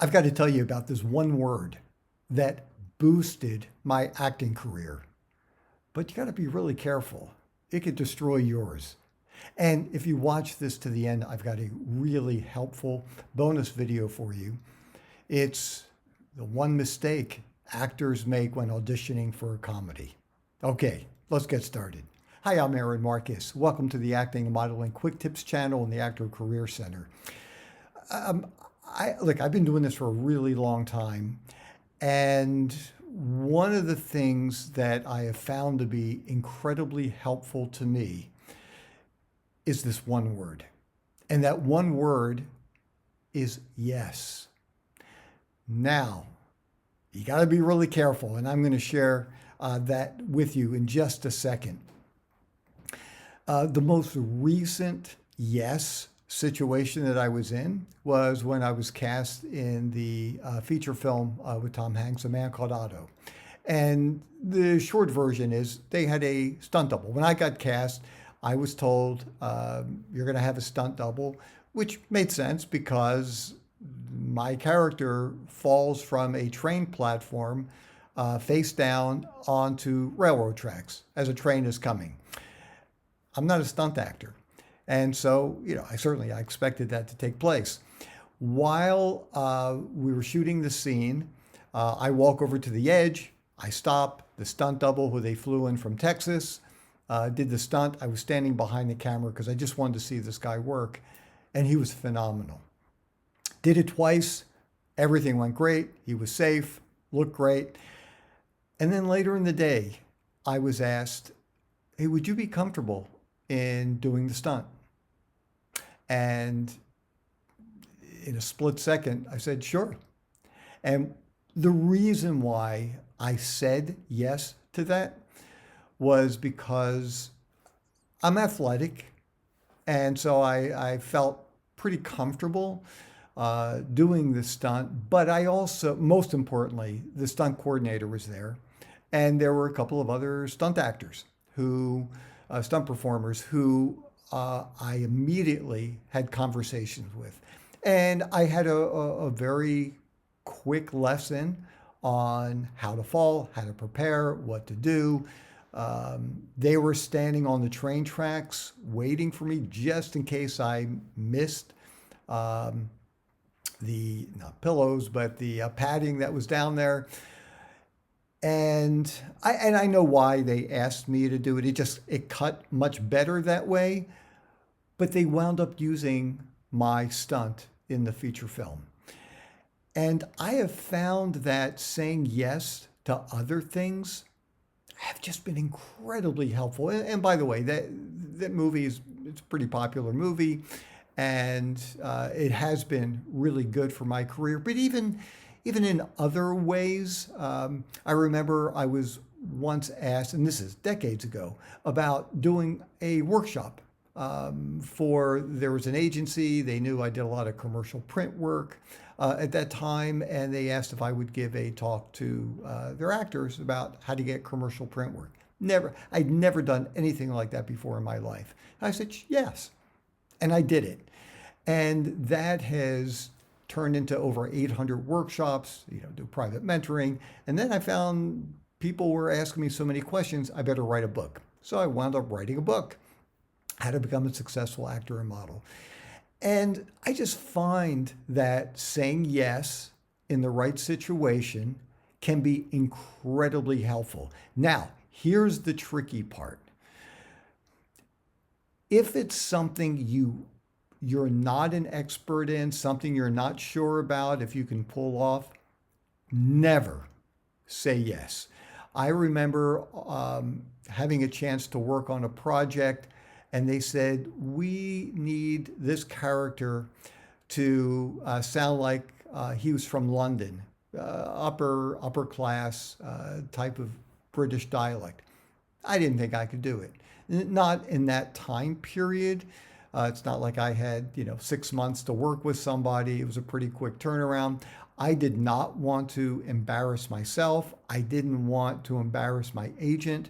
I've got to tell you about this one word that boosted my acting career. But you got to be really careful. It could destroy yours. And if you watch this to the end, I've got a really helpful bonus video for you. It's the one mistake actors make when auditioning for a comedy. Okay, let's get started. Hi, I'm Aaron Marcus. Welcome to the Acting and Modeling Quick Tips channel and the Actor Career Center. Um, I've been doing this for a really long time, and one of the things that I have found to be incredibly helpful to me is this one word. And that one word is yes. Now, you got to be really careful, and I'm going to share that with you in just a second. The most recent yes situation that I was in was when I was cast in the feature film with Tom Hanks, A Man Called Otto. And the short version is they had a stunt double. When I got cast, I was told, you're going to have a stunt double, which made sense because my character falls from a train platform face down onto railroad tracks as a train is coming. I'm not a stunt actor. And so, I expected that to take place. While we were shooting the scene, I walk over to the edge. I stop. The stunt double, who they flew in from Texas, did the stunt. I was standing behind the camera because I just wanted to see this guy work. And he was phenomenal. Did it twice. Everything went great. He was safe, looked great. And then later in the day, I was asked, hey, would you be comfortable in doing the stunt? And in a split second, I said, sure. And the reason why I said yes to that was because I'm athletic. And so I felt pretty comfortable doing the stunt. But I also, most importantly, the stunt coordinator was there. And there were a couple of other stunt actors stunt performers who I immediately had conversations with. And I had a very quick lesson on how to fall, how to prepare, what to do. They were standing on the train tracks waiting for me just in case I missed the, not pillows, but the padding that was down there. And I know why they asked me to do it. It cut much better that way. But they wound up using my stunt in the feature film. And I have found that saying yes to other things have just been incredibly helpful. And by the way, that movie it's a pretty popular movie, and it has been really good for my career. But even in other ways, I remember I was once asked, and this is decades ago, about doing a workshop there was an agency. They knew I did a lot of commercial print work at that time, and they asked if I would give a talk to their actors about how to get commercial print work. I'd never done anything like that before in my life. I said, yes. And I did it. And that has turned into over 800 workshops, do private mentoring. And then I found people were asking me so many questions, I better write a book. So I wound up writing a book, How to Become a Successful Actor and Model. And I just find that saying yes in the right situation can be incredibly helpful. Now, here's the tricky part. If it's something you're not an expert in, something you're not sure about, if you can pull off, never say yes. I remember having a chance to work on a project, and they said, we need this character to sound like he was from London, upper class type of British dialect. I didn't think I could do it. Not in that time period. It's not like I had, 6 months to work with somebody. It was a pretty quick turnaround. I did not want to embarrass myself. I didn't want to embarrass my agent,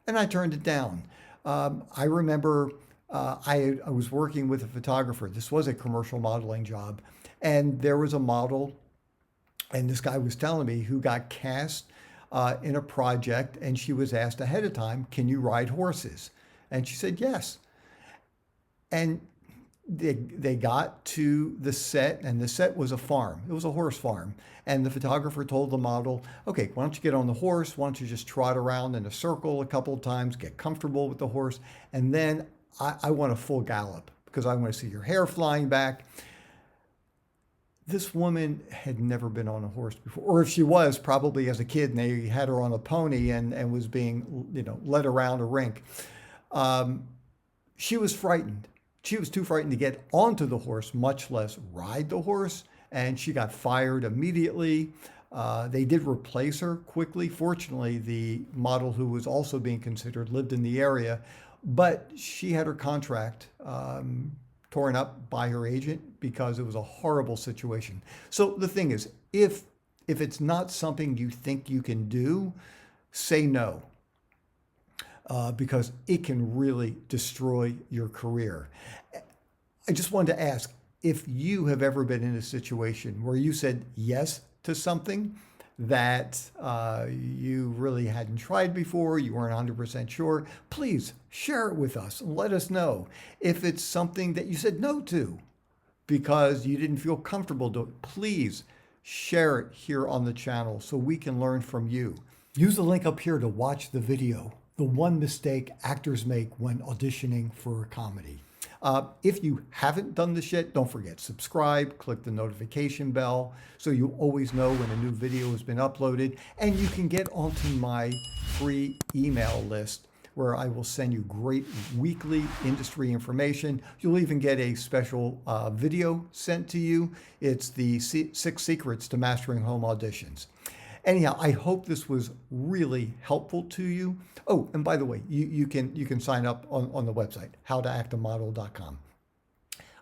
and I turned it down. I remember I was working with a photographer. This was a commercial modeling job, and there was a model And this guy was telling me who got cast in a project, and she was asked ahead of time, "Can you ride horses?" And she said yes. And they got to the set, and the set was a farm. It was a horse farm. And the photographer told the model, "Okay, why don't you get on the horse? Why don't you just trot around in a circle a couple of times, get comfortable with the horse, and then I want a full gallop because I want to see your hair flying back." This woman had never been on a horse before, or if she was, probably as a kid, and they had her on a pony and was being, led around a rink. She was frightened. She was too frightened to get onto the horse, much less ride the horse, and she got fired immediately. They did replace her quickly. Fortunately, the model who was also being considered lived in the area, but she had her contract torn up by her agent because it was a horrible situation. So the thing is, if it's not something you think you can do, say no. Because it can really destroy your career. I just wanted to ask if you have ever been in a situation where you said yes to something that you really hadn't tried before, you weren't 100% sure. Please share it with us and let us know. If it's something that you said no to because you didn't feel comfortable doing, please share it here on the channel so we can learn from you. Use the link up here to watch the video, The One Mistake Actors Make When Auditioning for a Comedy. If you haven't done this yet, don't forget, subscribe, click the notification bell so you always know when a new video has been uploaded, and you can get onto my free email list where I will send you great weekly industry information. You'll even get a special video sent to you. It's the 6 Secrets to Mastering Home Auditions. Anyhow, I hope this was really helpful to you. Oh, and by the way, you can sign up on the website, howtoactamodel.com.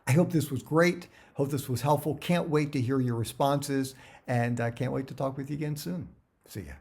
I hope this was great. Hope this was helpful. Can't wait to hear your responses, and I can't wait to talk with you again soon. See ya.